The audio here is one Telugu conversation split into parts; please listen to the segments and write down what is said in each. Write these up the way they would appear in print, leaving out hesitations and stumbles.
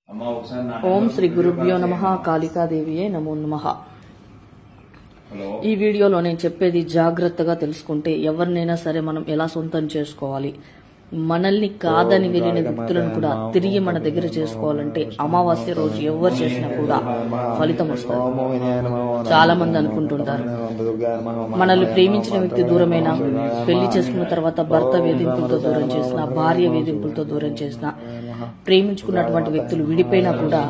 ఓం శ్రీ గురుభ్యో నమః కాళికాదేవియే నమో నమః. ఈ వీడియోలో నేను చెప్పేది జాగ్రత్తగా తెలుసుకుంటే ఎవరినైనా సరే మనం ఎలా సొంతం చేసుకోవాలి, మనల్ని కాదని వెళ్ళిన వ్యక్తులను కూడా తిరిగి మన దగ్గర చేసుకోవాలంటే అమావాస్య రోజు ఎవరు చేసినా కూడా ఫలితం వస్తుంది. చాలా మంది అనుకుంటుంటారు మనల్ని ప్రేమించిన వ్యక్తి దూరమైనా, పెళ్లి చేసుకున్న తర్వాత భర్త వేధింపులతో దూరం చేసిన, భార్య వేధింపులతో దూరం చేసిన, ప్రేమించుకున్నటువంటి వ్యక్తులు విడిపోయినా కూడా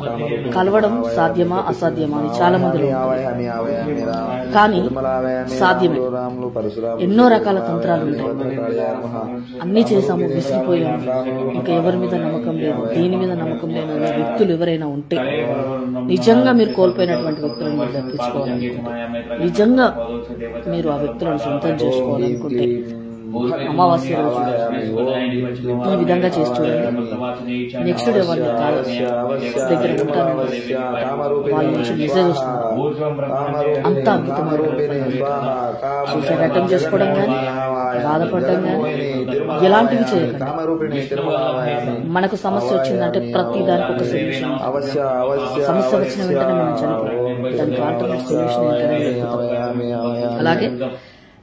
కలవడం సాధ్యమా అసాధ్యమా అని చాలా మందిలో కానీ సాధ్యమే. ఎన్నో రకాల తంత్రాలు ఉంటాయి. అన్ని చేశాము, విసిగిపోయాము, ఇంకా ఎవరి మీద నమ్మకం లేదు, దేని మీద నమ్మకం లేదు అనే వ్యక్తులు ఎవరైనా ఉంటే, నిజంగా మీరు కోల్పోయినటువంటి వ్యక్తులను మీరు దక్కించుకోవాలనుకుంటే, నిజంగా మీరు ఆ వ్యక్తులను సొంతం చేసుకోవాలనుకుంటే అమావాస్య రోజు ఈ విధంగా చేసి చూడండి. నెక్స్ట్ డే వాళ్ళ దగ్గర ఉంటానండి, వాళ్ళ నుంచి మెసేజ్ వస్తుంది. అంత అద్భుతమైన సూసైడ్ అటెంప్ట్ చేసుకోవడం కానీ, బాధపడడం కానీ ఎలాంటివి చేయకండి. మనకు సమస్య వచ్చిందంటే ప్రతి దానికి ఒక సొల్యూషన్. సమస్య వచ్చిన వెంటనే మనం చనిపోయాం, దానికి ఆల్టర్నేట్ సొల్యూషన్ ఏంటంటే, అలాగే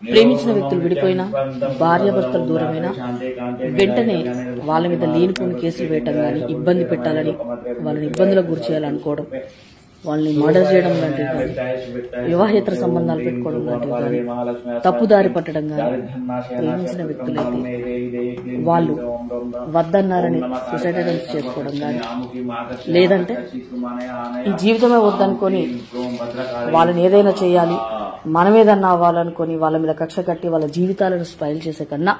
ప్రేమించిన వ్యక్తులు విడిపోయినా, భార్యాభర్తలు దూరమైనా వెంటనే వాళ్ళ మీద లేనిపోని కేసులు వేయటం కానీ, ఇబ్బంది పెట్టాలని, వాళ్ళని ఇబ్బందులకు గురి చేయాలనుకోవడం, వాళ్ళని మర్డర్ చేయడం లాంటివి కానీ, వివాహేతర సంబంధాలు పెట్టుకోవడం లాంటివి కానీ, తప్పుదారి పట్టడం కానీ, ప్రేమించిన వ్యక్తులైతే వాళ్ళు వద్దన్నారని సూసైడ్ అటెంప్ట్స్ చేసుకోవడం కానీ, లేదంటే ఈ జీవితమే వద్దనుకొని వాళ్ళని ఏదైనా చేయాలి, మనం ఏదన్నా అవ్వాలనుకొని వాళ్ళ మీద కక్ష కట్టి వాళ్ళ జీవితాలను స్పైల్ చేసే కన్నా,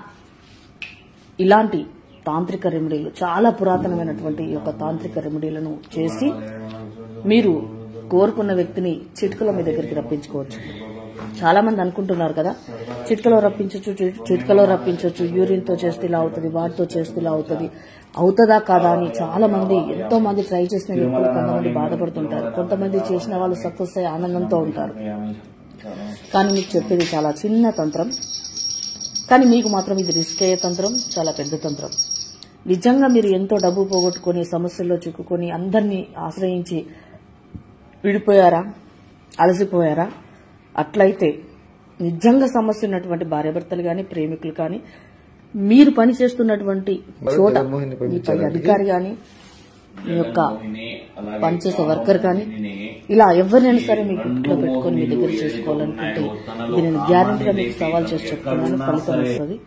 ఇలాంటి తాంత్రిక రెమెడీలు, చాలా పురాతనమైనటువంటి ఈ యొక్క తాంత్రిక రెమెడీలను చేసి మీరు కోరుకున్న వ్యక్తిని చిటికలో మీ దగ్గరికి రప్పించుకోవచ్చు. చాలా మంది అనుకుంటున్నారు కదా, చిటికలో రప్పించవచ్చు, యూరిన్ తో చేస్తే ఇలా అవుతుంది, వాటితో చేస్తే ఇలా అవుతుంది, అవుతుందా కాదా అని చాలా మంది, ఎంతో మంది ట్రై చేసిన వ్యక్తులు కొంతమంది బాధపడుతుంటారు, కొంతమంది చేసిన వాళ్ళు సక్సెస్ అయ్యి ఆనందంతో ఉంటారు. కానీ మీకు చెప్పేది చాలా చిన్న తంత్రం, కానీ మీకు మాత్రం ఇది రిస్క్ అయ్యే తంత్రం, చాలా పెద్ద తంత్రం. నిజంగా మీరు ఎంతో డబ్బు పోగొట్టుకుని, సమస్యల్లో చిక్కుకొని, అందరినీ ఆశ్రయించి విడిపోయారా, అలసిపోయారా? అట్లయితే నిజంగా సమస్య ఉన్నటువంటి భార్యాభర్తలు కానీ, ప్రేమికులు కానీ, మీరు పనిచేస్తున్నటువంటి చోట మీ పై అధికారి కానీ, మీ యొక్క పనిచేసే వర్కర్ కానీ, ఇలా ఎవరినైనా సరే మీ గుర్తులో పెట్టుకుని మీ దగ్గర చేసుకోవాలనుకుంటే, ఇది నేను గ్యారెంటీగా మీకు సవాల్ చేసి చెప్తున్నాను, ఫలితం వస్తుంది.